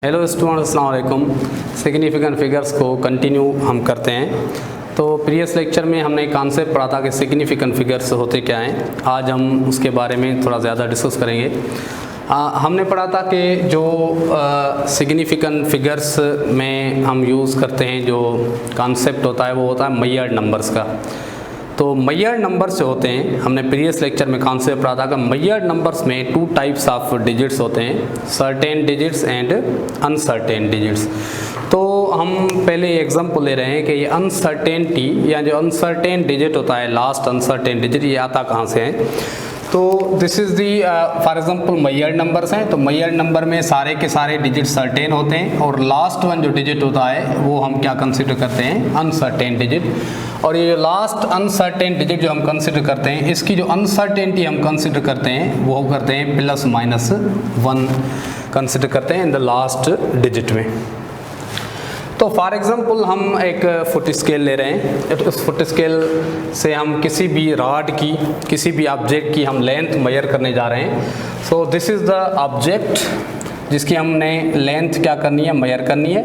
Hello students, अस्सलाम वालेकुम। Significant figures को कंटिन्यू हम करते हैं। तो प्रीवियस लेक्चर में हमने एक कॉन्सेप्ट पढ़ा था कि सिग्निफिकेंट फिगर्स होते क्या हैं। आज हम उसके बारे में थोड़ा ज़्यादा डिस्कस करेंगे। हमने पढ़ा था कि जो सिग्निफिकेंट फिगर्स में हम यूज़ करते हैं, जो कॉन्सेप्ट होता है वो होता है मैयर्ड नंबर्स का। तो मैयर्ड नंबर्स जो होते हैं, हमने प्रीवियस लेक्चर में कॉन्सेप्ट पढ़ा था कि मैयर्ड नंबर्स में टू टाइप्स ऑफ डिजिट्स होते हैं, certain digits and uncertain digits. तो हम पहले एग्जांपल ले रहे हैं कि ये अनसर्टेनिटी या जो अनसर्टेन डिजिट होता है, लास्ट अनसर्टेन डिजिट, ये आता कहाँ से है। तो this is the for example measured numbers हैं। तो मैयर्ड नंबर में सारे के सारे डिजिट सर्टेन होते हैं और लास्ट वन जो डिजिट होता है वो हम क्या कंसिडर करते हैं, अनसर्टेन डिजिट। और ये जो लास्ट अनसर्टेन डिजिट जो हम कंसिडर करते हैं, इसकी जो अनसर्टेनिटी हम कंसिडर करते हैं वो करते हैं ±1 कंसिडर करते हैं इन द लास्ट डिजिट में। तो फॉर एग्जांपल हम एक फुट स्केल ले रहे हैं। उस फुट स्केल से हम किसी भी रॉड की, किसी भी ऑब्जेक्ट की हम लेंथ मेजर करने जा रहे हैं। So this is the object जिसकी हमने लेंथ क्या करनी है, मेजर करनी है।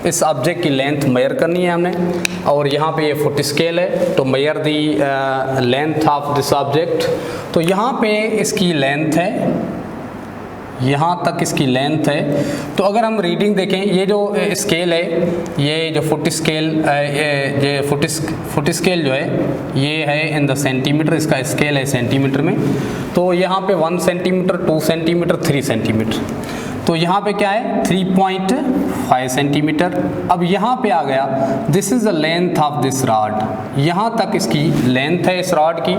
इस ऑब्जेक्ट की लेंथ मेजर करनी है हमने, और यहाँ पे ये फुट स्केल है तो measure the length of this object. तो यहाँ पे इसकी लेंथ है, यहाँ तक इसकी लेंथ है। तो अगर हम रीडिंग देखें, ये जो स्केल है, ये जो फुट स्केल, ये फुट स्केल जो है ये है इन द सेंटीमीटर, इसका स्केल है सेंटीमीटर में। तो यहाँ पे 1 सेंटीमीटर, 2 सेंटीमीटर, 3 सेंटीमीटर। तो यहाँ पे क्या है, 3.5 सेंटीमीटर। अब यहाँ पे आ गया, this is the length of this rod. यहाँ तक इसकी लेंथ है इस रॉड की।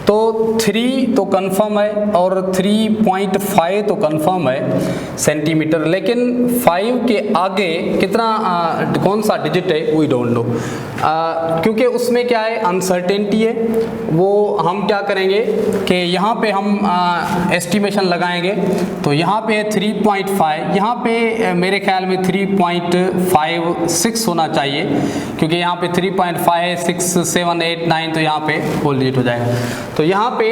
तो 3 तो कंफर्म है और 3.5 तो कंफर्म है सेंटीमीटर, लेकिन 5 के आगे कितना कौन सा डिजिट है वी डोंट नो, क्योंकि उसमें क्या है, अनसर्टेनिटी है। वो हम क्या करेंगे कि यहाँ पे हम एस्टिमेशन लगाएंगे। तो यहाँ पे 3.5, यहाँ पे मेरे ख्याल में 3.56 होना चाहिए, क्योंकि यहाँ पे 3.5, 6, 7, 8, 9 तो यहाँ पे होल डिजिट हो जाएगा। तो यहाँ पे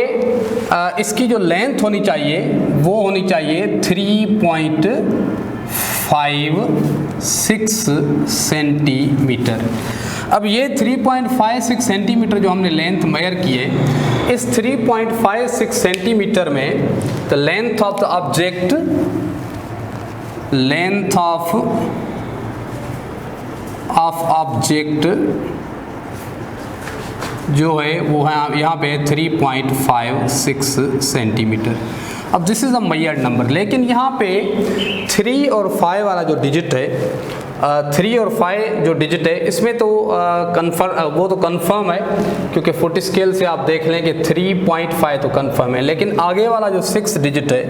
इसकी जो लेंथ होनी चाहिए वो होनी चाहिए 3.56 सेंटीमीटर। अब ये 3.56 सेंटीमीटर जो हमने लेंथ मेजर की है, इस 3.56 सेंटीमीटर में the length of the object, length of object जो है वो है यहाँ पे 3.56 सेंटीमीटर। अब दिस इज़ अ मैयर्ड नंबर, लेकिन यहाँ पे 3 और 5 वाला जो डिजिट है, 3 और 5 जो डिजिट है, इसमें तो वो तो कंफर्म है, क्योंकि फुट स्केल से आप देख लें कि 3.5 तो कंफर्म है। लेकिन आगे वाला जो 6 डिजिट है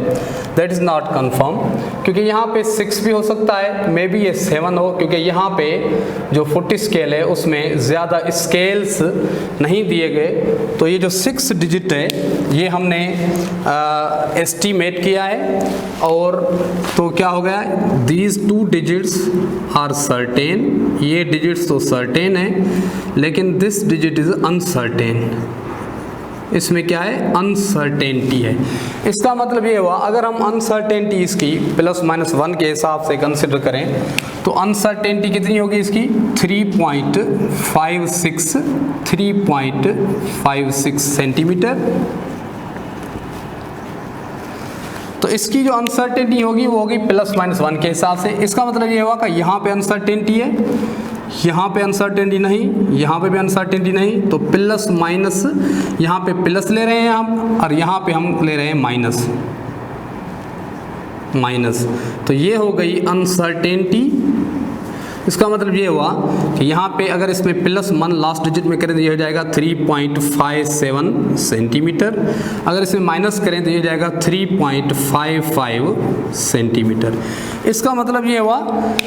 दैट इज़ नॉट कंफर्म, क्योंकि यहाँ पे 6 भी हो सकता है, मे बी ये 7 हो, क्योंकि यहाँ पे जो फुट स्केल है उसमें ज़्यादा स्केल्स नहीं दिए गए। तो ये जो 6 डिजिट है ये हमने एस्टीमेट किया है, और तो क्या हो गया, दीज 2 डिजिट्स आर सर्टेन। ये डिजिट्स तो सर्टेन है, लेकिन दिस डिजिट इज अनसर्टेन। इसमें क्या है, अनसर्टेनिटी है। इसका मतलब ये हुआ, अगर हम अनसर्टेनिटी इसकी ±1 के हिसाब से कंसिडर करें तो अनसर्टेनिटी कितनी होगी इसकी, 3.56 सेंटीमीटर। तो इसकी जो अनसर्टेनिटी होगी वो होगी ±1 के हिसाब से। इसका मतलब ये हुआ कि यहाँ पे अनसर्टेनिटी है, यहाँ पे अनसर्टेनिटी नहीं, यहाँ पे भी अनसर्टेनिटी नहीं। तो प्लस माइनस, यहाँ पे प्लस ले रहे हैं हम और यहाँ पे हम ले रहे हैं माइनस। तो ये हो गई अनसर्टेनिटी। इसका मतलब ये हुआ कि यहाँ पे अगर इसमें +1 लास्ट डिजिट में करें तो ये हो जाएगा 3.57 सेंटीमीटर। अगर इसमें माइनस करें तो ये हो जाएगा 3.55 सेंटीमीटर। इसका मतलब ये हुआ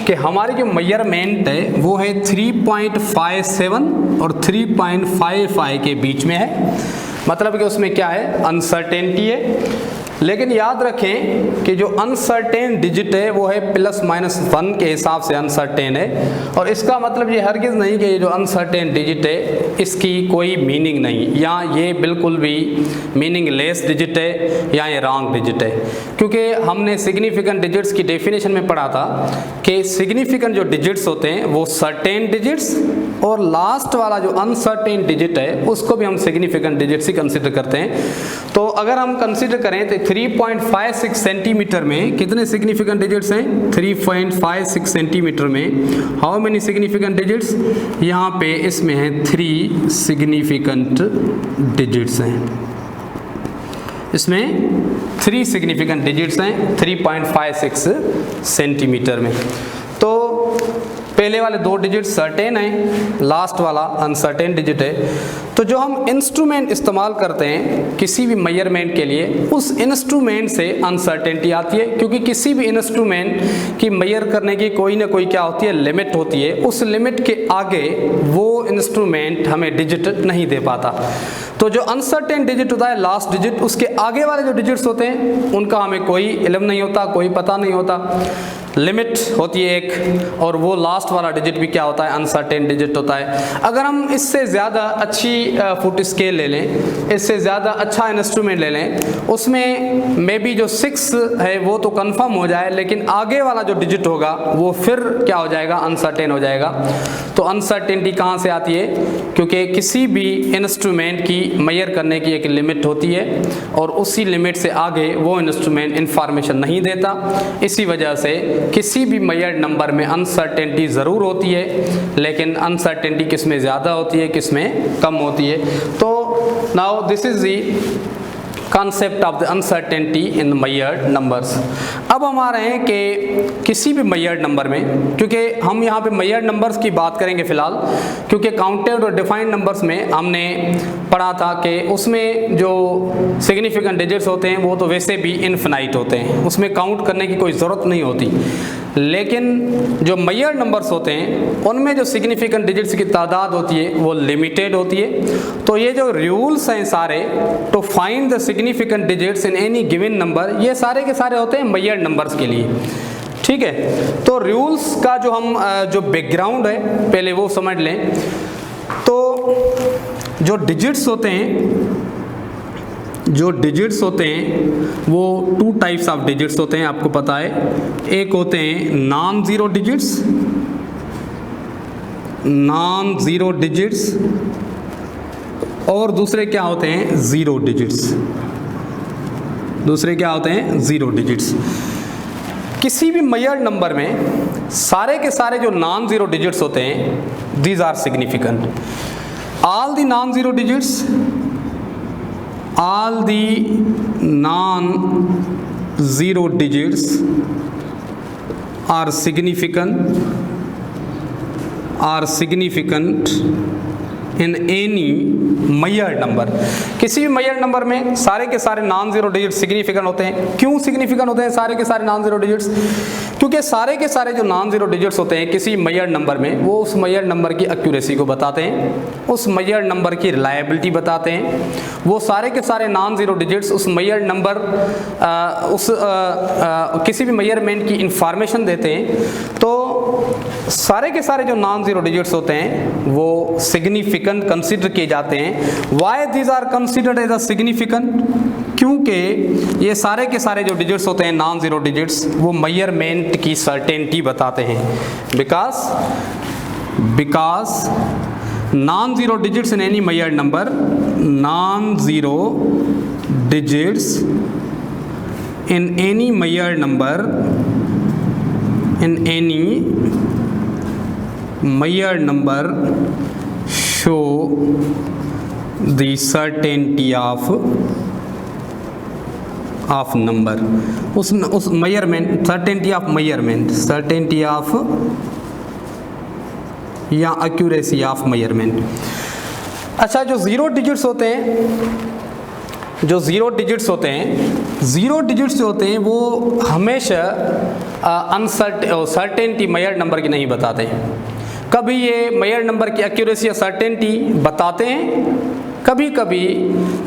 कि हमारी जो मेजरमेंट है वो है 3.57 और 3.55 के बीच में है। मतलब कि उसमें क्या है, अनसर्टेनिटी है। लेकिन याद रखें कि जो अनसर्टेन डिजिट है वो है ±1 के हिसाब से अनसर्टेन है, और इसका मतलब ये हरगिज़ नहीं कि ये जो अनसर्टेन डिजिट है इसकी कोई मीनिंग नहीं, या ये बिल्कुल भी मीनिंगलेस डिजिट है या ये रॉन्ग डिजिट है। क्योंकि हमने सिग्निफिकेंट डिजिट्स की डेफिनेशन में पढ़ा था कि सिग्निफिकेंट जो डिजिट्स होते हैं वो सर्टेन डिजिट्स, और लास्ट वाला जो अनसर्टेन डिजिट है उसको भी हम सिग्निफिकेंट डिजिट्स ही कंसिडर करते हैं। तो अगर हम कंसिडर करें तो 3.56 सेंटीमीटर में कितने सिग्निफिकेंट डिजिट्स हैं? 3.56 सेंटीमीटर में हाउ मेनी सिग्निफिकेंट डिजिट्स? यहाँ पे इसमें है 3 सिग्निफिकेंट डिजिट्स हैं, इसमें 3 सिग्निफिकेंट डिजिट्स हैं 3.56 सेंटीमीटर में। तो पहले वाले 2 डिजिट सर्टेन हैं, लास्ट वाला अनसर्टेन डिजिट है। तो जो हम इंस्ट्रूमेंट इस्तेमाल करते हैं किसी भी मेजरमेंट के लिए, उस इंस्ट्रूमेंट से अनसर्टेनिटी आती है, क्योंकि किसी भी इंस्ट्रूमेंट की मेजर करने की कोई ना कोई क्या होती है, लिमिट होती है। उस लिमिट के आगे वो इंस्ट्रूमेंट हमें डिजिट नहीं दे पाता। तो जो अनसर्टेन डिजिट होता है लास्ट डिजिट, उसके आगे वाले जो डिजिट्स होते हैं उनका हमें कोई इल्म नहीं होता, कोई पता नहीं होता, लिमिट होती है एक, और वो लास्ट वाला डिजिट भी क्या होता है, अनसर्टेन डिजिट होता है। अगर हम इससे ज़्यादा अच्छी फुट स्केल ले लें, इससे ज़्यादा अच्छा इंस्ट्रूमेंट ले लें, उसमें मे बी जो 6 है वो तो कंफर्म हो जाए, लेकिन आगे वाला जो डिजिट होगा वो फिर क्या हो जाएगा, अनसर्टेन हो जाएगा। तो अनसर्टेनिटी कहाँ से आती है? क्योंकि किसी भी इंस्ट्रूमेंट की मेजर करने की एक लिमिट होती है, और उसी लिमिट से आगे वो इंस्ट्रूमेंट इंफॉर्मेशन नहीं देता। इसी वजह से किसी भी मेजर्ड नंबर में अनसर्टेनिटी ज़रूर होती है, लेकिन अनसर्टेनिटी किस में ज़्यादा होती है, किस में कम होती है। तो now this is the concept of the uncertainty in measured numbers. अब हम आ रहे हैं कि किसी भी मेजर्ड नंबर में, क्योंकि हम यहाँ पे मेजर्ड नंबर्स की बात करेंगे फ़िलहाल, क्योंकि काउंटेड और डिफाइंड नंबर्स में हमने पढ़ा था कि उसमें जो सिग्निफिकेंट डिजिट्स होते हैं वो तो वैसे भी इनफिनाइट होते हैं, उसमें काउंट करने की कोई ज़रूरत नहीं होती। लेकिन जो मेजर्ड नंबर्स होते हैं उनमें जो सिग्निफिकेंट डिजिट्स की तादाद होती है वो लिमिटेड होती है। तो ये जो रूल्स हैं सारे to find the significant digits in any given number, ये सारे के सारे होते हैं मेजर्ड नंबर्स के लिए, ठीक है। तो रूल्स का जो हम जो बैकग्राउंड है पहले वो समझ लें। तो जो डिजिट्स होते हैं वो 2 टाइप्स ऑफ डिजिट्स होते हैं, आपको पता है। एक होते हैं नॉन ज़ीरो डिजिट्स, और दूसरे क्या होते हैं, ज़ीरो डिजिट्स। किसी भी मेजर्ड नंबर में सारे के सारे जो नॉन ज़ीरो डिजिट्स होते हैं, these are significant. all the non-zero digits are significant in any measured number. किसी भी मेजर्ड नंबर में सारे के सारे नॉन ज़ीरो डिजिट सिग्निफिकेंट होते हैं। क्यों सिग्निफिकेंट होते हैं सारे के सारे नॉन ज़ीरो डिजिट्स? क्योंकि सारे के सारे जो नॉन ज़ीरो डिजिट्स होते हैं किसी मेजर्ड नंबर में, वो उस मेजर्ड नंबर की एक्यूरेसी को बताते हैं, उस मेजर्ड नंबर की रिलायबिलिटी बताते हैं। वो सारे के सारे नॉन ज़ीरो डिजिट्स उस मेजर्ड नंबर किसी भी मेजरमेंट की इंफॉर्मेशन देते हैं। तो सारे के सारे जो नॉन ज़ीरो डिजिट्स होते हैं वो सिग्निफिकेंट कंसिडर किए जाते हैं। Why these are considered as a significant? क्योंकि ये सारे के सारे जो डिजिट्स होते हैं नॉन ज़ीरो डिजिट्स, वो मेजरमेंट की सर्टेनिटी बताते हैं। Because non zero digits in any measured number, non zero digits in any measured number, show the certainty of number। उस measurement, certainty of या accuracy of measurement। अच्छा, जो zero digits होते हैं वो हमेशा सर्टेनिटी मेजर्ड नंबर की नहीं बताते। कभी ये मेजर्ड नंबर की एक्यूरेसी या सर्टेनिटी बताते हैं कभी कभी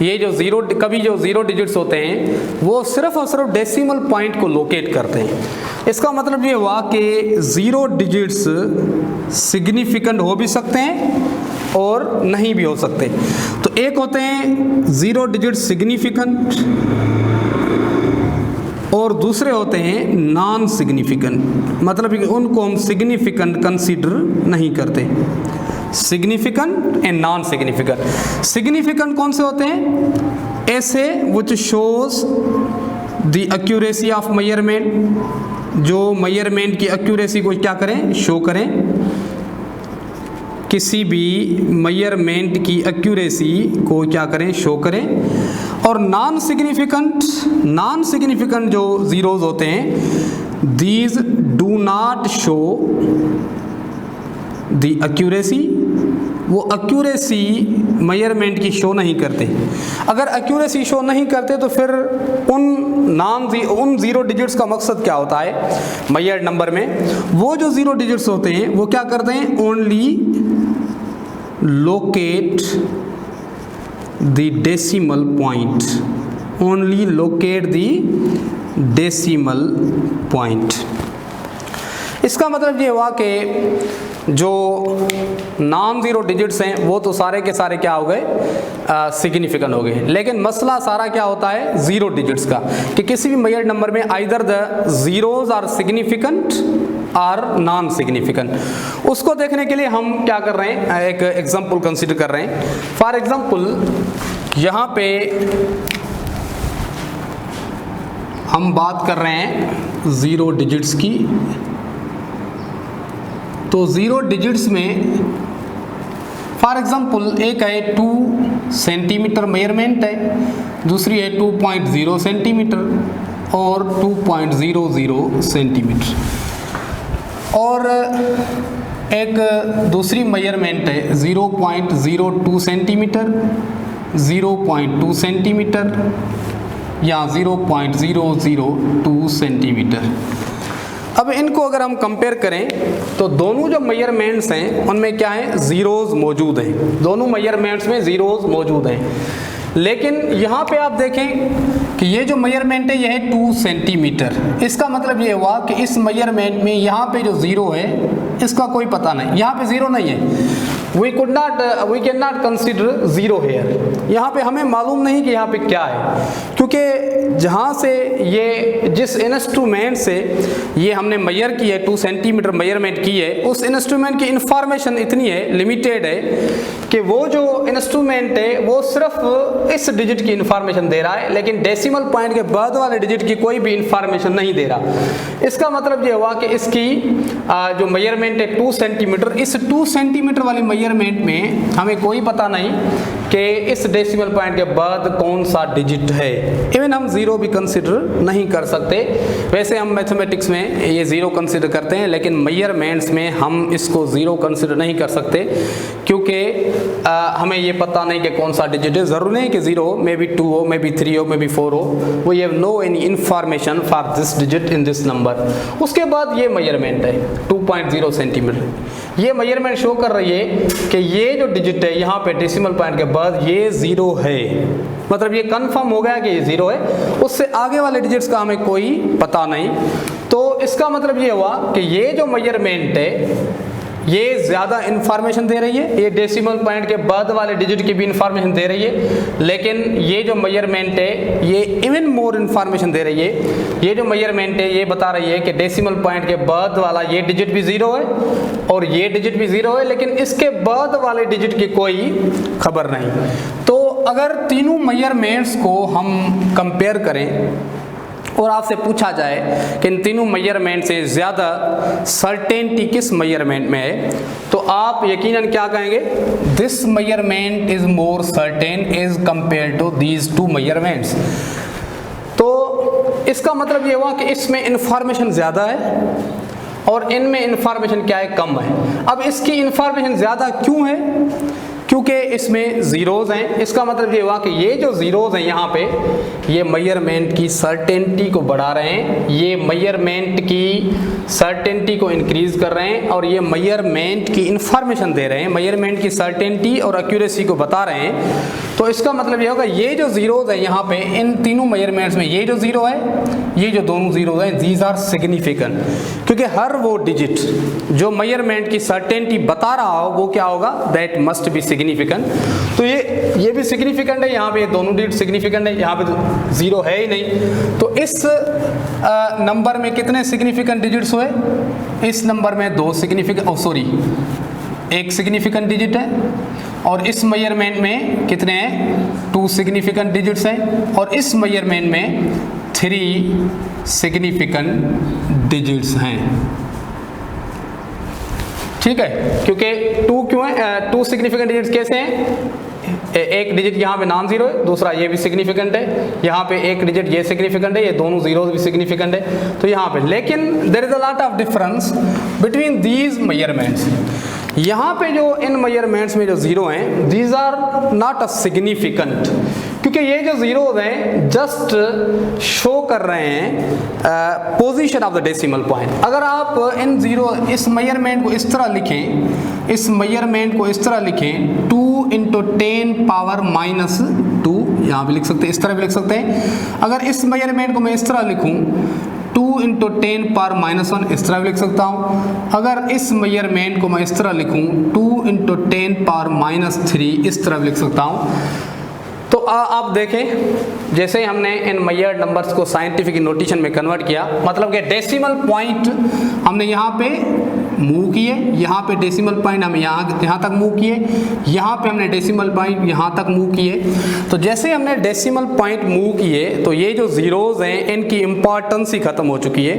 ये जो ज़ीरो डिजिट्स होते हैं वो सिर्फ और सिर्फ डेसिमल पॉइंट को लोकेट करते हैं। इसका मतलब ये हुआ कि ज़ीरो डिजिट्स सिग्निफिकेंट हो भी सकते हैं और नहीं भी हो सकते। तो एक होते हैं ज़ीरो डिजिट सिग्निफिकेंट और दूसरे होते हैं नॉन सिग्निफिकेंट, मतलब कि उनको हम सिग्निफिकेंट कंसीडर नहीं करते। Significant and non significant. Significant कौन से होते हैं? ऐसे which shows the accuracy of measurement, जो मेजरमेंट की एक्यूरेसी को क्या करें? शो करें। किसी भी मेजरमेंट की एक्यूरेसी को क्या करें? शो करें। और नॉन सिग्निफिकेंट जो ज़ीरोज़ होते हैं, these do not show the accuracy, वो एक्यूरेसी मेजरमेंट की शो नहीं करते। अगर एक्यूरेसी शो नहीं करते तो फिर उन ज़ीरो डिजिट्स का मकसद क्या होता है मेजर्ड नंबर में? वो जो ज़ीरो डिजिट्स होते हैं वो क्या करते हैं? Only locate the decimal point, only locate the decimal point। इसका मतलब ये हुआ कि जो नॉन ज़ीरो डिजिट्स हैं वो तो सारे के सारे क्या हो गए? सिग्निफिकेंट हो गए। लेकिन मसला सारा क्या होता है ज़ीरो डिजिट्स का, कि किसी भी मेजर्ड नंबर में either the zeros are significant or non significant. उसको देखने के लिए हम क्या कर रहे हैं? एक एग्जांपल कंसीडर कर रहे हैं। फॉर एग्जांपल यहाँ पे हम बात कर रहे हैं ज़ीरो डिजिट्स की। तो ज़ीरो डिजिट्स में फॉर एग्जांपल एक है 2 सेंटीमीटर मेजरमेंट है, दूसरी है 2.0 सेंटीमीटर और 2.00 सेंटीमीटर, और एक दूसरी मेजरमेंट है 0.02 सेंटीमीटर, 0.2 सेंटीमीटर या 0.002 सेंटीमीटर। अब इनको अगर हम कंपेयर करें तो दोनों जो मेजरमेंट्स हैं उनमें क्या है? ज़ीरोज़ मौजूद हैं। दोनों मेजरमेंट्स में ज़ीरोज़ मौजूद हैं। लेकिन यहाँ पे आप देखें कि ये जो मेजरमेंट है ये है 2 सेंटीमीटर। इसका मतलब ये हुआ कि इस मेजरमेंट में यहाँ पे जो ज़ीरो है इसका कोई पता नहीं, यहाँ पे ज़ीरो नहीं है। We can not consider zero here. यहाँ पे हमें मालूम नहीं कि यहाँ पे क्या है, क्योंकि जहाँ से ये जिस इंस्ट्रूमेंट से ये हमने मेजर की है 2 सेंटीमीटर मेजरमेंट की है, उस इंस्ट्रूमेंट की इंफॉर्मेशन इतनी है, लिमिटेड है, कि वो जो इंस्ट्रूमेंट है वो सिर्फ इस डिजिट की इंफॉर्मेशन दे रहा है, लेकिन डेसिमल पॉइंट के बाद वाले डिजिट की कोई भी इंफॉर्मेशन नहीं दे रहा। इसका मतलब ये हुआ कि इसकी जो मेजरमेंट है 2 सेंटीमीटर, इस 2 सेंटीमीटर वाली मेजरमेंट में हमें कोई पता नहीं कि इस डेसिमल पॉइंट के बाद कौन सा डिजिट है। इवन हम ज़ीरो भी कंसिडर नहीं कर सकते। वैसे हम मैथमेटिक्स में ये ज़ीरो कंसिडर करते हैं, लेकिन मेजरमेंट्स में हम इसको ज़ीरो कंसिडर नहीं कर सकते, क्योंकि हमें ये पता नहीं कि कौन सा डिजिट है। ज़रूर नहीं कि ज़ीरो हो, मे बी 2 हो, मे बी 3 हो, मे बी 4 हो। We have no any information for this digit in this number. उसके बाद ये मेजरमेंट है 2.0 सेंटीमीटर। ये मेजरमेंट शो कर रही है कि ये जो डिजिट है यहाँ पे डेसिमल पॉइंट के बाद ये ज़ीरो है, मतलब ये कंफर्म हो गया कि ये ज़ीरो है। उससे आगे वाले डिजिट्स का हमें कोई पता नहीं। तो इसका मतलब ये हुआ कि ये जो मेजरमेंट है ये ज़्यादा इन्फॉर्मेशन दे रही है, ये डेसिमल पॉइंट के बाद वाले डिजिट की भी इंफॉर्मेशन दे रही है, लेकिन ये जो मेजरमेंट है ये इवन मोर इन्फॉर्मेशन दे रही है। ये जो मेजरमेंट है ये बता रही है कि डेसिमल पॉइंट के बाद वाला ये डिजिट भी ज़ीरो है और ये डिजिट भी ज़ीरो है, लेकिन इसके बाद वाले डिजिट की कोई खबर नहीं। तो अगर तीनों मेजरमेंट्स को हम कंपेयर करें और आपसे पूछा जाए कि इन तीनों मेजरमेंट से ज़्यादा सर्टेनिटी किस मेजरमेंट में है, तो आप यकीनन क्या कहेंगे? This measurement is more certain as compare to these 2 measurements. तो इसका मतलब ये हुआ कि इसमें इंफॉर्मेशन ज़्यादा है और इनमें इंफॉर्मेशन क्या है? कम है। अब इसकी इंफॉर्मेशन ज़्यादा क्यों है? क्योंकि इसमें ज़ीरोज़ हैं, इसका मतलब ये हुआ कि ये जो ज़ीरोज़ हैं यहाँ पे ये मेजरमेंट की सर्टेनिटी को बढ़ा रहे हैं, ये मेजरमेंट की सर्टेनिटी को इंक्रीज़ कर रहे हैं और ये मेजरमेंट की इंफॉर्मेशन दे रहे हैं, मेजरमेंट की सर्टेनिटी और एक्यूरेसी को बता रहे हैं। तो इसका मतलब ये होगा ये जो ज़ीरोज़ है यहाँ पे इन तीनों मेजरमेंट्स में ये जो ज़ीरो है, ये जो दोनों ज़ीरो हैं, दीज आर सिग्निफिकेंट, क्योंकि हर वो डिजिट जो मेजरमेंट की सर्टेनिटी बता रहा हो वो क्या होगा, दैट मस्ट बी सिग्निफिकेंट। तो ये भी सिग्निफिकेंट है, यहाँ पे दोनों डिजिट सिग्निफिकेंट है, यहाँ पे तो ज़ीरो है ही नहीं। तो इस नंबर में कितने सिग्निफिकेंट डिजिट्स हुए, इस नंबर में दो सिग्निफिकेंट एक सिग्निफिकेंट डिजिट है, और इस मेजरमेंट में कितने हैं, 2 सिग्निफिकेंट डिजिट्स हैं, और इस मेजरमेंट में 3 सिग्निफिकेंट डिजिट्स हैं। ठीक है, क्योंकि 2 क्यों है, 2 सिग्निफिकेंट डिजिट्स कैसे हैं, एक डिजिट यहाँ पे नॉन जीरो है, दूसरा ये भी सिग्निफिकेंट है, यहाँ पे एक डिजिट ये सिग्निफिकेंट है, ये दोनों जीरोज भी सिग्निफिकेंट है। तो यहाँ पे लेकिन there is a lot of difference between these measurements. यहाँ पे जो इन मेजरमेंट्स में जो जीरो हैं, these are not a significant, क्योंकि ये जो जीरोज हैं जस्ट शो कर रहे हैं position of the decimal point. अगर आप इन जीरो इस मेजरमेंट को इस तरह लिखें, इस मेजरमेंट को इस तरह लिखें 2 × 10 पावर -2, यहाँ भी लिख सकते हैं, इस तरह भी लिख सकते हैं। अगर इस मेजरमेंट को मैं इस तरह लिखूं 2 × 10 पावर -1, इस तरह भी लिख सकता हूँ। अगर इस मेजरमेंट को मैं इस तरह लिखूं 2 × 10 पावर -3, इस तरह भी लिख सकता हूँ। तो आप देखें, जैसे ही हमने इन मेजर्ड नंबर्स को साइंटिफिक नोटेशन में कन्वर्ट किया, मतलब कि डेसिमल पॉइंट हमने यहाँ पे मूव किए, यहाँ पे डेसिमल पॉइंट हम यहाँ तक मूव किए, यहाँ पे हमने डेसिमल पॉइंट यहाँ तक मूव किए। तो जैसे हमने डेसिमल पॉइंट मूव किए तो ये जो ज़ीरोज़ हैं इनकी इम्पॉर्टेंस ही ख़त्म हो चुकी है,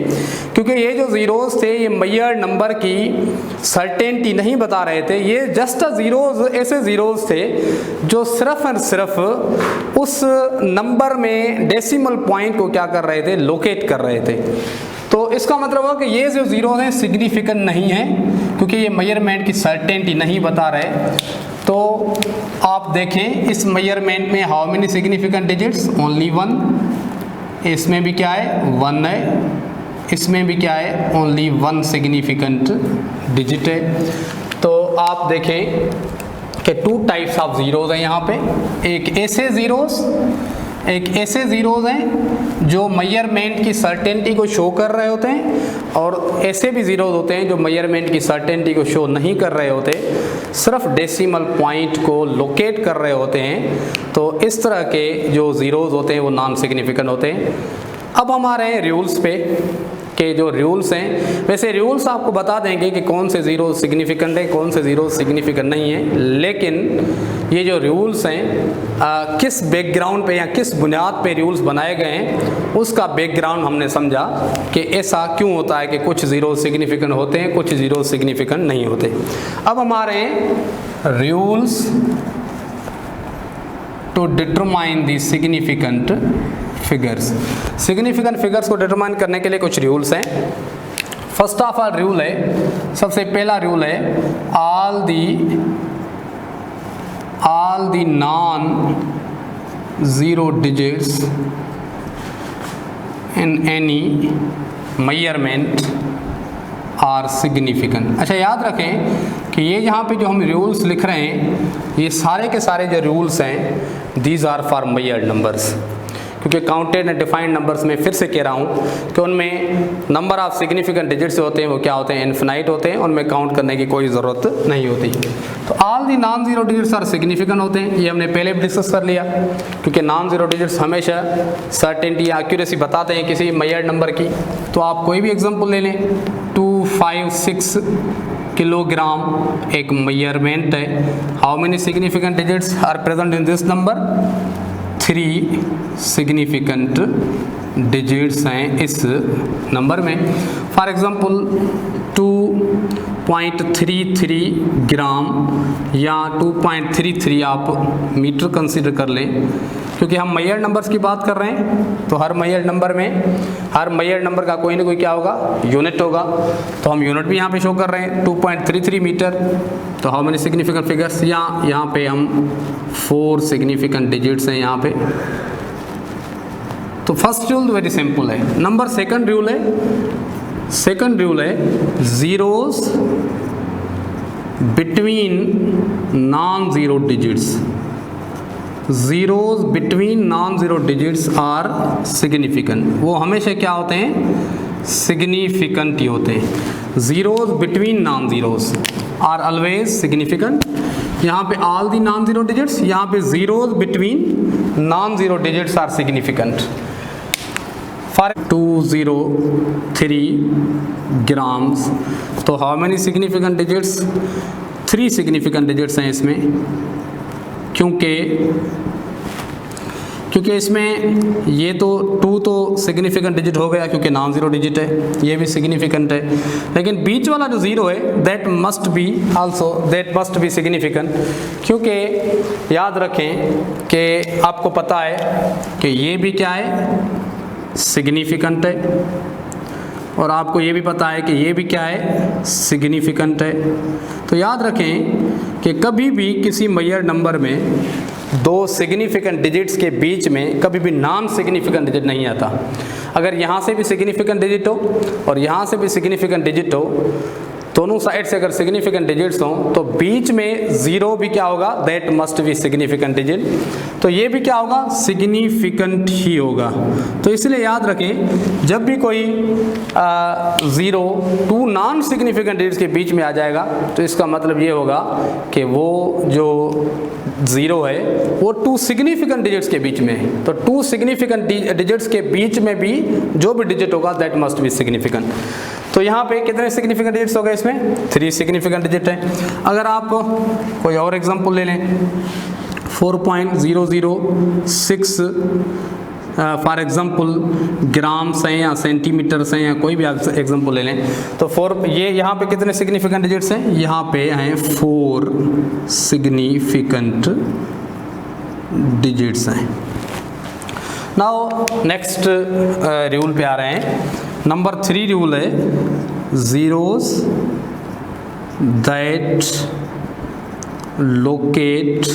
क्योंकि ये जो ज़ीरोज़ थे ये मेजर्ड नंबर की सर्टेनिटी नहीं बता रहे थे, ये जस्ट ज़ीरोज़ ऐसे ज़ीरोज़ थे जो सिर्फ और सिर्फ उस नंबर में डेसिमल पॉइंट को क्या कर रहे थे, लोकेट कर रहे थे। तो इसका मतलब है कि ये जो जीरो हैं सिग्निफिकेंट नहीं है, क्योंकि ये मेजरमेंट की सर्टेनिटी नहीं बता रहे। तो आप देखें इस मेजरमेंट में how many significant digits, only 1। इसमें भी क्या है, 1 है, इसमें भी क्या है, ओनली 1 सिग्निफिकेंट डिजिट है। तो आप देखें कि 2 टाइप्स ऑफ ज़ीरोज़ हैं यहाँ पे, एक ऐसे ज़ीरोज़ हैं जो मेजरमेंट की सर्टेनिटी को शो कर रहे होते हैं, और ऐसे भी ज़ीरोज़ होते हैं जो मेजरमेंट की सर्टेनिटी को शो नहीं कर रहे होते, सिर्फ डेसिमल पॉइंट को लोकेट कर रहे होते हैं। तो इस तरह के जो ज़ीरोज़ होते हैं वो नॉन सिग्निफिकेंट होते हैं। अब हम आ रहे हैं रूल्स पे, के जो रूल्स हैं, वैसे रूल्स आपको बता देंगे कि कौन से ज़ीरो सिग्निफिकेंट है, कौन से ज़ीरो सिग्निफिकेंट नहीं है, लेकिन ये जो रूल्स हैं किस बैकग्राउंड पे या किस बुनियाद पे रूल्स बनाए गए हैं उसका बैकग्राउंड हमने समझा कि ऐसा क्यों होता है कि कुछ ज़ीरो सिग्निफिकेंट होते हैं, कुछ ज़ीरो सिग्निफिकेंट नहीं होते। अब हमारे rules to determine the significant figures. Significant figures को डिटरमाइन करने के लिए कुछ रूल्स हैं। फर्स्ट ऑफ ऑल रूल है, सबसे पहला रूल है, all the non zero digits in any measurement are significant. अच्छा याद रखें कि ये यहाँ पे जो हम रूल्स लिख रहे हैं ये सारे के सारे जो रूल्स हैं these are for measured numbers, क्योंकि काउंटेड एंड डिफाइंड नंबर्स में फिर से कह रहा हूँ कि उनमें नंबर ऑफ सिग्निफिकेंट डिजिट्स होते हैं वो क्या होते हैं, इन्फिनाइट होते हैं, उनमें काउंट करने की कोई ज़रूरत नहीं होती। तो all the non zero digits are significant होते हैं, ये हमने पहले भी डिस्कस कर लिया, क्योंकि नॉन ज़ीरो डिजिट्स हमेशा सर्टेनिटी या एक्यूरेसी बताते हैं किसी मेजर्ड नंबर की। तो आप कोई भी एग्जाम्पल ले लें, 256 किलोग्राम एक मेजरमेंट है, how many significant digits are present in this number, 3 significant digits हैं इस नंबर में। फॉर एग्जांपल 2.33 ग्राम या 2.33 आप मीटर कंसीडर कर लें, क्योंकि हम मैयर नंबर्स की बात कर रहे हैं, तो हर मैयर नंबर का कोई ना कोई क्या होगा, यूनिट होगा। तो हम यूनिट भी यहाँ पे शो कर रहे हैं 2.33 मीटर। तो हाउ मेनी सिग्निफिकेंट फिगर्स, यहाँ पे हम 4 सिग्निफिकेंट डिजिट्स हैं यहाँ पे। तो फर्स्ट रूल वेरी सिंपल है। नंबर सेकंड रूल है zeros between non zero digits. Zeros between non zero digits are significant. वो हमेशा क्या होते हैं, सिग्निफिकेंट ही होते हैं। Zeros between non zeros are always significant. यहाँ पे all the non zero digits, यहाँ पे zeros between non zero digits are significant. For 203 grams, तो how many significant digits, 3 significant digits हैं इसमें, क्योंकि इसमें ये तो 2 तो सिग्निफिकेंट डिजिट हो गया क्योंकि नॉन जीरो डिजिट है, ये भी सिग्निफिकेंट है। लेकिन बीच वाला जो जीरो है दैट मस्ट बी सिग्निफिकेंट, क्योंकि याद रखें कि आपको पता है कि ये भी क्या है, सिग्निफिकेंट है, और आपको ये भी पता है कि ये भी क्या है, सिग्निफिकेंट है। तो याद रखें कि कभी भी किसी मैयर नंबर में 2 सिग्निफिकेंट डिजिट्स के बीच में कभी भी नॉन सिग्निफिकेंट डिजिट नहीं आता। अगर यहाँ से भी सिग्निफिकेंट डिजिट हो और यहाँ से भी सिग्निफिकेंट डिजिट हो, दोनों साइड से अगर सिग्निफिकेंट डिजिट्स हों, तो बीच में जीरो भी क्या होगा, that must be significant digit. तो ये भी क्या होगा, सिग्निफिकेंट ही होगा। तो इसलिए याद रखें जब भी कोई ज़ीरो 2 नॉन सिग्निफिकेंट डिजिट्स के बीच में आ जाएगा, तो इसका मतलब ये होगा कि वो जो ज़ीरो है वो 2 सिग्निफिकेंट डिजिट्स के बीच में है। तो 2 सिग्निफिकेंट डिजिट्स के बीच में भी जो भी डिजिट होगा दैट मस्ट बी सिग्निफिकेंट। तो यहाँ पे कितने सिग्निफिकेंट डिजिट्स हो गए, इसमें 3 सिग्निफिकेंट डिजिट हैं। अगर आप कोई और एग्जांपल ले लें, 4.006 फॉर एग्जांपल ग्राम्स हैं या सेंटीमीटर्स हैं या कोई भी एग्जांपल ले लें, तो ये यहाँ पे कितने सिग्निफिकेंट डिजिट्स हैं, यहाँ पे हैं 4 सिग्निफिकेंट डिजिट्स हैं। नाउ नेक्स्ट रूल पे आ रहे हैं। नंबर 3 रूल है zeros that locate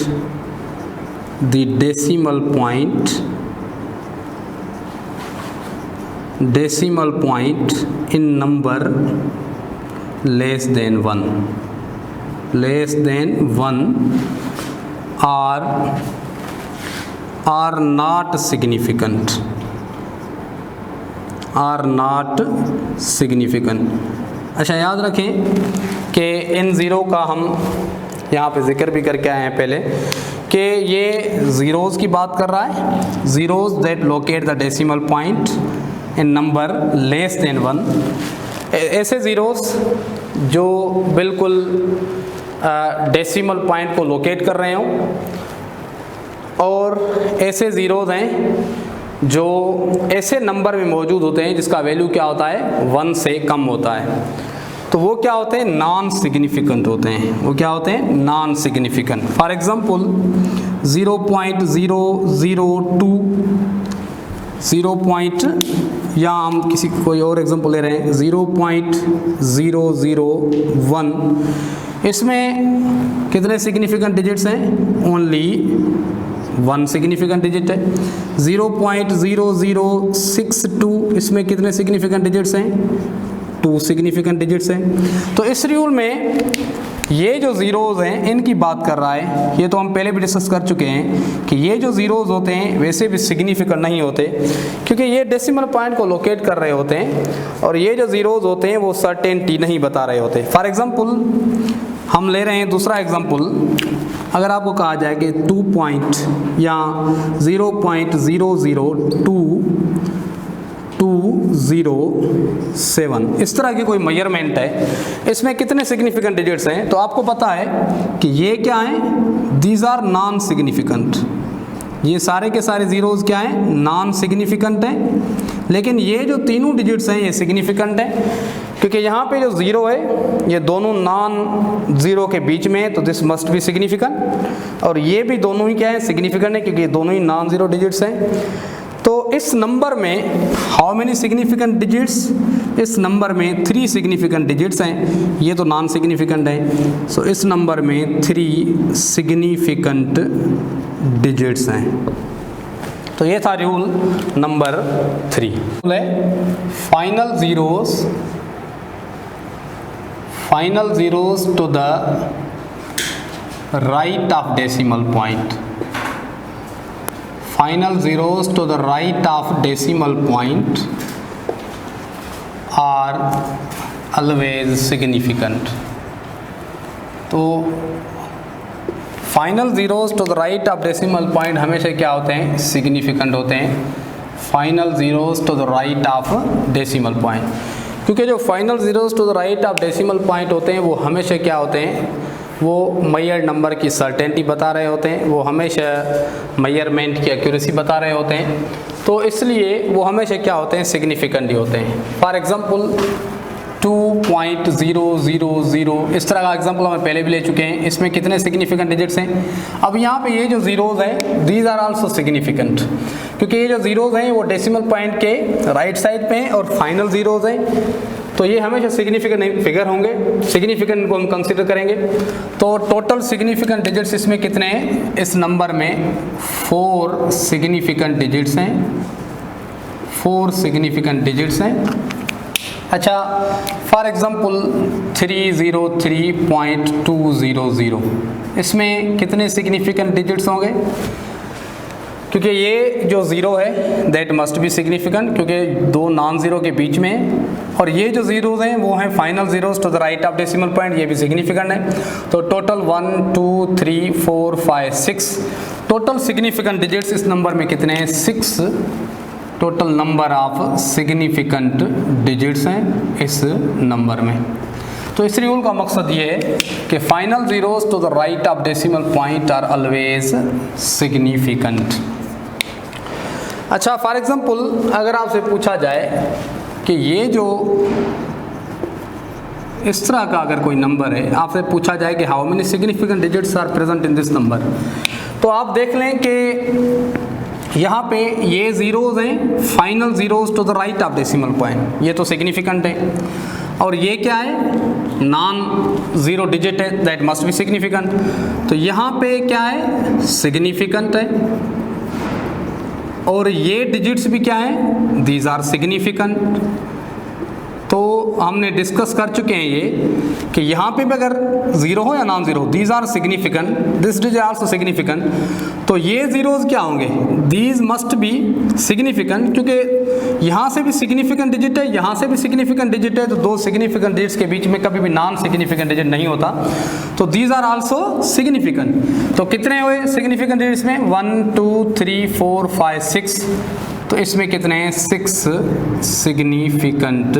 the decimal point in number less than 1 are not significant, अच्छा याद रखें कि इन ज़ीरो का हम यहाँ पे जिक्र भी करके आए हैं पहले कि ये ज़ीरोज़ की बात कर रहा है, zeros that locate the decimal point in number less than 1। ऐसे ज़ीरोज़ जो बिल्कुल डेसिमल पॉइंट को लोकेट कर रहे हों, और ऐसे ज़ीरोज़ हैं जो ऐसे नंबर में मौजूद होते हैं जिसका वैल्यू क्या होता है, 1 से कम होता है। तो वो क्या होते हैं, नॉन सिग्निफिकेंट होते हैं। वो क्या होते हैं, नॉन सिग्निफिकेंट। फॉर एग्जांपल 0.002 या हम कोई और एग्जांपल ले रहे हैं 0.001, इसमें कितने सिग्निफिकेंट डिजिट्स हैं, ओनली 1 सिग्निफिकेंट डिजिट है। 0.0062, इसमें कितने सिग्निफिकेंट डिजिट्स हैं, 2 सिग्निफिकेंट डिजिट्स हैं। तो इस रूल में ये जो ज़ीरोज़ हैं इनकी बात कर रहा है। ये तो हम पहले भी डिस्कस कर चुके हैं कि ये जो ज़ीरोज़ होते हैं वैसे भी सिग्निफिकेंट नहीं होते, क्योंकि ये डेसिमल पॉइंट को लोकेट कर रहे होते हैं, और ये जो ज़ीरोज़ होते हैं वो सर्टेनिटी नहीं बता रहे होते। फॉर एग्जांपल हम ले रहे हैं दूसरा एग्जांपल, अगर आपको कहा जाए कि 2 या 0.00207 इस तरह की कोई मेजरमेंट है, इसमें कितने सिग्निफिकेंट डिजिट्स हैं, तो आपको पता है कि ये क्या हैं, दीज आर नॉन सिग्निफिकेंट। ये सारे के सारे ज़ीरोज़ क्या हैं, नॉन सिग्निफिकेंट हैं। लेकिन ये जो तीनों डिजिट्स हैं ये सिग्निफिकेंट हैं। क्योंकि यहाँ पे जो ज़ीरो है ये दोनों नॉन ज़ीरो के बीच में है, तो दिस मस्ट बी सिग्निफिकेंट। और ये भी दोनों ही क्या है, सिग्निफिकेंट है, क्योंकि ये दोनों ही नॉन ज़ीरो डिजिट्स हैं। तो इस नंबर में हाउ मेनी सिग्निफिकेंट डिजिट्स, इस नंबर में 3 सिग्निफिकेंट डिजिट्स हैं, ये तो नॉन सिग्निफिकेंट है। सो इस नंबर में 3 सिग्निफिकेंट डिजिट्स हैं। तो ये था rule number 3। Final zeros to the right of decimal point. Final zeros to the right of decimal point are always significant. तो final zeros to the right of decimal point हमेशा क्या होते हैं, significant होते हैं। Final zeros to the right of decimal point, क्योंकि जो final zeros to the right of decimal point होते हैं वो हमेशा क्या होते हैं, वो मेजर्ड नंबर की सर्टेनिटी बता रहे होते हैं, वो हमेशा मेजरमेंट की एक्यूरेसी बता रहे होते हैं। तो इसलिए वो हमेशा क्या होते हैं, सिग्निफिकेंट ही होते हैं। फॉर एग्जांपल 2.000, इस तरह का एग्जांपल हम पहले भी ले चुके हैं। इसमें कितने सिग्निफिकेंट डिजिट्स हैं। अब यहाँ पे ये जो ज़ीरोज़ हैं दीज आर आल्सो सिग्निफिकेंट, क्योंकि ये जो ज़ीरोज़ हैं वो डेसिमल पॉइंट के राइट साइड पे हैं और फाइनल ज़ीरोज़ हैं, तो ये हमेशा सिग्निफिकेंट फिगर होंगे, सिग्निफिकेंट को हम कंसीडर करेंगे। तो टोटल सिग्निफिकेंट डिजिट्स इसमें कितने हैं, इस नंबर में 4 सिग्निफिकेंट डिजिट्स हैं, 4 सिग्निफिकेंट डिजिट्स हैं। अच्छा, फॉर एग्जांपल 303.200, इसमें कितने सिग्निफिकेंट डिजिट्स होंगे, क्योंकि ये जो ज़ीरो है दैट मस्ट बी सिग्निफिकेंट, क्योंकि 2 नॉन ज़ीरो के बीच में, और ये जो ज़ीरोज़ हैं वो हैं final zeros to the right of decimal point, ये भी सिग्निफिकेंट है। तो टोटल 1 2 3 4 5 6 टोटल सिग्निफिकेंट डिजिट्स इस नंबर में कितने हैं, 6 total number of significant digits हैं इस नंबर में। तो इस रूल का मकसद ये है कि final zeros to the right of decimal point are always significant. अच्छा, फॉर एग्जांपल अगर आपसे पूछा जाए कि ये जो इस तरह का अगर कोई नंबर है, आपसे पूछा जाए कि how many significant digits are present in this number, तो आप देख लें कि यहाँ पे ये ज़ीरोज़ हैं, final zeros to the right of decimal point, ये तो सिग्निफिकेंट है। और ये क्या है, नॉन ज़ीरो डिजिट है, दैट मस्ट बी सिग्निफिकेंट। तो यहाँ पे क्या है, सिग्निफिकेंट है। और ये डिजिट्स भी क्या है, दीज आर सिग्निफिकेंट। तो हमने डिस्कस कर चुके हैं ये कि यहाँ पे भी अगर ज़ीरो हो या non zero, these are significant, this digit also significant. तो ये ज़ीरोज़ क्या होंगे, दीज मस्ट बी सिग्निफिकेंट, क्योंकि यहाँ से भी सिग्निफिकेंट डिजिट है, यहाँ से भी सिग्निफिकेंट डिजिट है, तो 2 सिग्निफिकेंट डिजिट्स के बीच में कभी भी नॉन सिग्निफिकेंट डिजिट नहीं होता। तो दीज आर आल्सो सिग्निफिकेंट। तो कितने हुए सिग्निफिकेंट डिजिट्स में, 1 2 3 4 5 6, तो इसमें कितने हैं, 6 सिग्निफिकेंट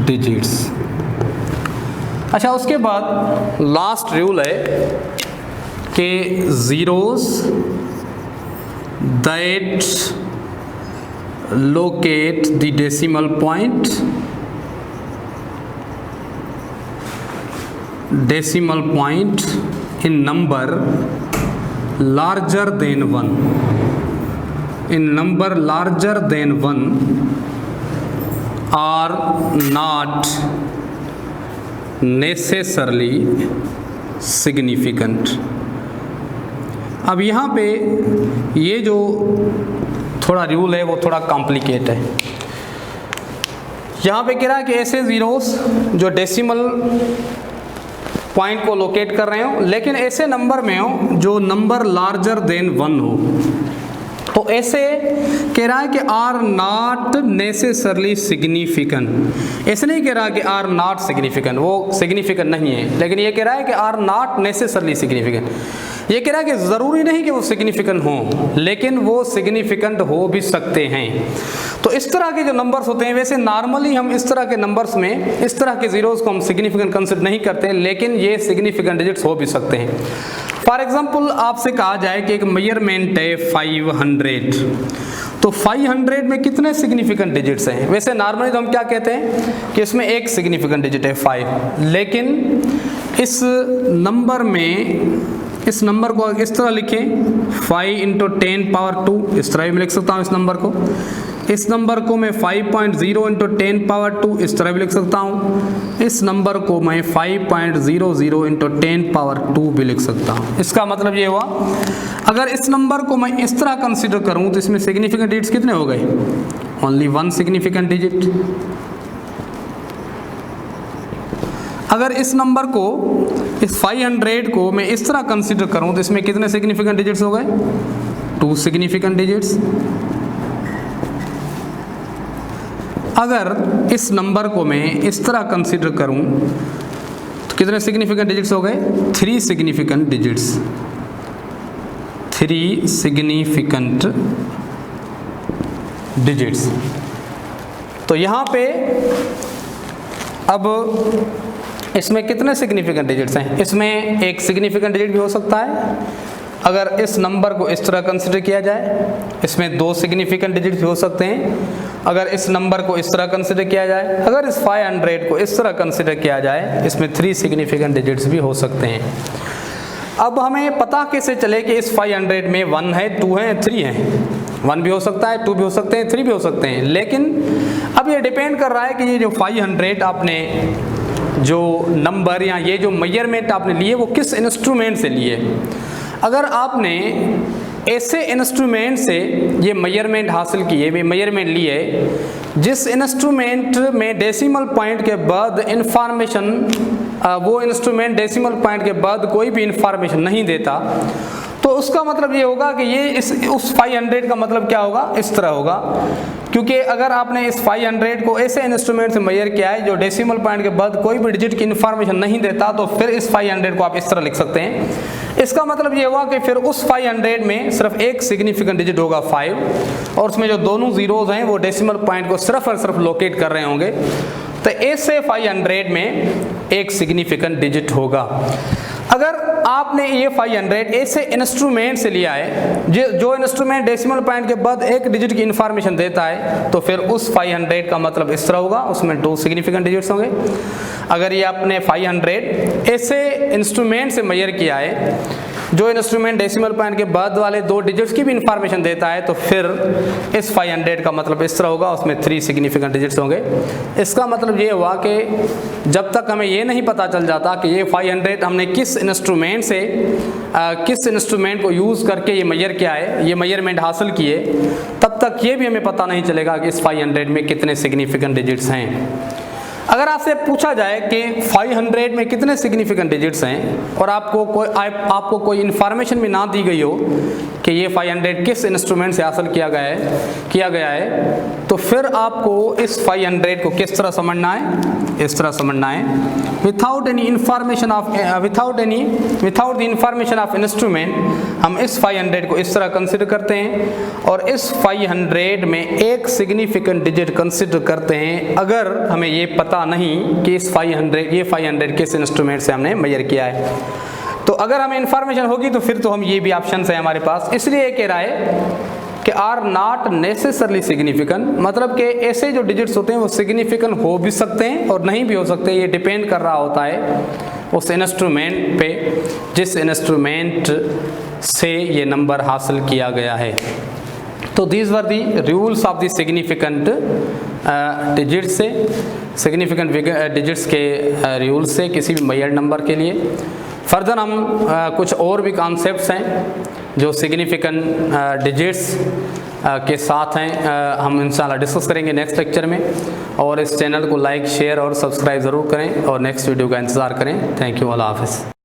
डिजिट्स। अच्छा, उसके बाद लास्ट रूल है कि zeros that locate the decimal point, decimal point in number larger than 1, in number larger than 1 are not necessarily significant। अब यहाँ पे ये जो थोड़ा रूल है वो थोड़ा कॉम्प्लिकेट है। यहाँ पे कह रहा है कि ऐसे ज़ीरोज़ जो डेसिमल पॉइंट को लोकेट कर रहे हो, लेकिन ऐसे नंबर में हो जो नंबर लार्जर देन 1 हो, तो ऐसे कह रहा है कि आर नॉट नेसेसरली सिग्निफिकेंट। ऐसे नहीं कह रहा कि आर नॉट सिग्निफिकेंट, वो सिग्निफिकेंट नहीं है, लेकिन ये कह रहा है कि आर नॉट नेसेसरली सिग्निफिकेंट। ये कह रहा है कि ज़रूरी नहीं कि वो सिग्निफिकेंट हों, लेकिन वो सिग्निफिकेंट हो भी सकते हैं। तो इस तरह के जो नंबर्स होते हैं, वैसे नॉर्मली हम इस तरह के नंबर्स में इस तरह के ज़ीरोज़ को हम सिग्निफिकेंट कंसिडर नहीं करते हैं, लेकिन ये सिग्निफिकेंट डिजिट्स हो भी सकते हैं। फॉर एग्जांपल आपसे कहा जाए कि एक मेजरमेंट है 500, तो 500 में कितने सिग्निफिकेंट डिजिट्स हैं? वैसे नॉर्मली तो हम क्या कहते हैं कि इसमें एक सिग्निफिकेंट डिजिट है 5, लेकिन इस नंबर में, इस नंबर को इस तरह लिखें 5 × 10 पावर 2, इस तरह भी मैं लिख सकता हूँ इस नंबर को। इस नंबर को मैं 5.0 × 10 पावर 2 इस तरह भी लिख सकता हूँ। इस नंबर को मैं 5.00 × 10 पावर 2 भी लिख सकता हूँ। इसका मतलब ये हुआ, अगर इस नंबर को मैं इस तरह कंसीडर करूँ तो इसमें सिग्निफिकेंट डिजिट्स कितने हो गए? Only 1 significant digit. अगर इस नंबर को, इस 500 को मैं इस तरह कंसीडर करूँ तो इसमें कितने सिग्निफिकेंट डिजिट्स हो गए? 2 सिग्निफिकेंट डिजिट्स। अगर इस नंबर को मैं इस तरह कंसीडर करूं तो कितने सिग्निफिकेंट डिजिट्स हो गए? 3 सिग्निफिकेंट डिजिट्स। 3 significant digits. तो यहाँ पे अब इसमें कितने सिग्निफिकेंट डिजिट्स हैं? इसमें एक सिग्निफिकेंट डिजिट भी हो सकता है। अगर इस नंबर को इस तरह कंसीडर किया जाए, इसमें 2 सिग्निफिकेंट डिजिट भी हो सकते हैं। अगर इस नंबर को इस तरह कंसीडर किया जाए, अगर इस 500 को इस तरह कंसीडर किया जाए, इसमें 3 सिग्निफिकेंट डिजिट्स भी हो सकते हैं। अब हमें पता कैसे चले कि इस 500 में 1 है, 2 है, 3 है? 1 भी हो सकता है, 2 भी हो सकते हैं, 3 भी हो सकते हैं। लेकिन अब ये डिपेंड कर रहा है कि ये जो 500 आपने जो नंबर या ये जो मेजरमेंट आपने लिए वो किस इंस्ट्रूमेंट से लिए। अगर आपने ऐसे इंस्ट्रूमेंट से ये मेजरमेंट हासिल किए, ये मेजरमेंट लिए जिस इंस्ट्रूमेंट में डेसिमल पॉइंट के बाद इंफॉर्मेशन, वो इंस्ट्रूमेंट डेसिमल पॉइंट के बाद कोई भी इंफॉर्मेशन नहीं देता, तो उसका मतलब ये होगा कि ये उस 500 का मतलब क्या होगा? इस तरह होगा। क्योंकि अगर आपने इस 500 को ऐसे इंस्ट्रूमेंट से मेजर किया है जो डेसिमल पॉइंट के बाद कोई भी डिजिट की इन्फॉर्मेशन नहीं देता, तो फिर इस 500 को आप इस तरह लिख सकते हैं। इसका मतलब ये हुआ कि फिर उस 500 में सिर्फ एक सिग्निफिकेंट डिजिट होगा 5, और उसमें जो दोनों जीरोज हैं वो डेसिमल पॉइंट को सिर्फ और सिर्फ लोकेट कर रहे होंगे। तो ऐसे 500 में एक सिग्निफिकेंट डिजिट होगा। अगर आपने ये 500 ऐसे इंस्ट्रूमेंट से लिया है जो इंस्ट्रूमेंट डेसिमल पॉइंट के बाद एक डिजिट की इंफॉर्मेशन देता है, तो फिर उस 500 का मतलब इस तरह होगा, उसमें 2 सिग्निफिकेंट डिजिट्स होंगे। अगर ये आपने 500 ऐसे इंस्ट्रूमेंट से मेजर किया है जो इंस्ट्रूमेंट डेसिमल पॉइंट के बाद वाले 2 डिजिट्स की भी इंफॉर्मेशन देता है, तो फिर इस 500 का मतलब इस तरह होगा, उसमें 3 सिग्निफिकेंट डिजिट्स होंगे। इसका मतलब ये हुआ कि जब तक हमें ये नहीं पता चल जाता कि ये 500 हमने किस इंस्ट्रूमेंट से किस इंस्ट्रूमेंट को यूज़ करके ये मेजर किया है, ये मेजरमेंट हासिल किए, तब तक ये भी हमें पता नहीं चलेगा कि इस 500 में कितने सिग्निफिकेंट डिजिट्स हैं। अगर आपसे पूछा जाए कि 500 में कितने सिग्निफिकेंट डिजिट्स हैं और आपको कोई इन्फॉर्मेशन भी ना दी गई हो कि ये 500 किस इंस्ट्रूमेंट से हासिल किया गया है, तो फिर आपको इस 500 को किस तरह समझना है? इस तरह समझना है। Without the information of instrument हम इस 500 को इस तरह कंसिडर करते हैं और इस 500 में एक सिग्निफिकेंट डिजिट कंसिडर करते हैं अगर हमें ये पता नहीं कि इस 500 किस इंस्ट्रूमेंट से हमने मेजर किया है। तो अगर हमें इंफॉर्मेशन होगी तो फिर तो हम ये भी ऑप्शन है हमारे पास। इसलिए कह रहा है कि आर नॉट नेसेसरली सिग्निफिकेंट, मतलब कि ऐसे जो डिजिट्स होते हैं वो सिग्निफिकेंट हो भी सकते हैं और नहीं भी हो सकते। ये डिपेंड कर रहा होता है उस इंस्ट्रूमेंट पे जिस इंस्ट्रूमेंट से ये नंबर हासिल किया गया है। तो these were the rules of the significant digits से, सिग्निफिकेंट डिजिट्स के रूल्स से किसी भी मेजर्ड नंबर के लिए। फर्दर हम कुछ और भी कॉन्सेप्ट्स हैं जो सिग्निफिकेंट डिजिट्स के साथ हैं, हम इंशाल्लाह डिस्कस करेंगे नेक्स्ट लेक्चर में। और इस चैनल को लाइक, शेयर और सब्सक्राइब ज़रूर करें और नेक्स्ट वीडियो का इंतज़ार करें। थैंक यू, अल्लाह हाफ़िज़।